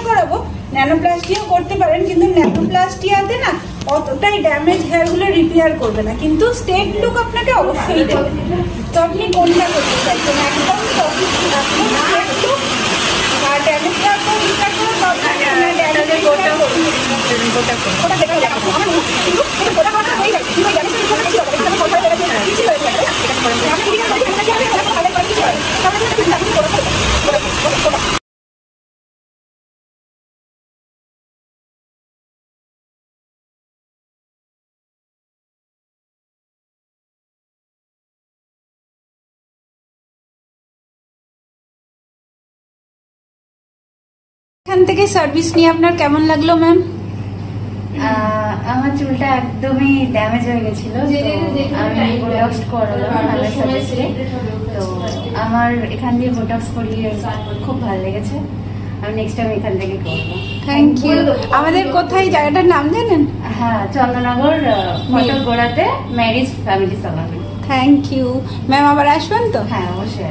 করাবো, ন্যানোপ্লাস্টিও করতে পারেন, কিন্তু ন্যানোপ্লাস্টিয়াতে না অতটাই ড্যামেজ হেয়ারগুলো রিপেয়ার করবে না, কিন্তু স্টেট লুক আপনাকে অবশ্যই দেবে। তো আপনি কোনটা করতে চাইছেন? একদম স্টেট লুক আর ড্যামেজ হেয়ার করে রিপেয়ার করে এখান থেকে সার্ভিস নিয়ে আপনার কেমন লাগলো ম্যাম? আমার চুলটা একদমই ড্যামেজ হয়ে গেছিল, আমি বোটক্স করালাম আমার সাজেস্টে। তো আমার এখান দিয়ে বোটক্স করিয়ে খুব ভালো লেগেছে, আমি নেক্সট টাইম এখান থেকে করবো। Thank you. আমাদের কোথায় জায়গাটার নাম জানেন? হ্যাঁ, চন্দননগর ফটক গোড়াতে marriage family salon. Thank you ma'am, আবার আসবেন তো? হ্যাঁ, অবশ্যই।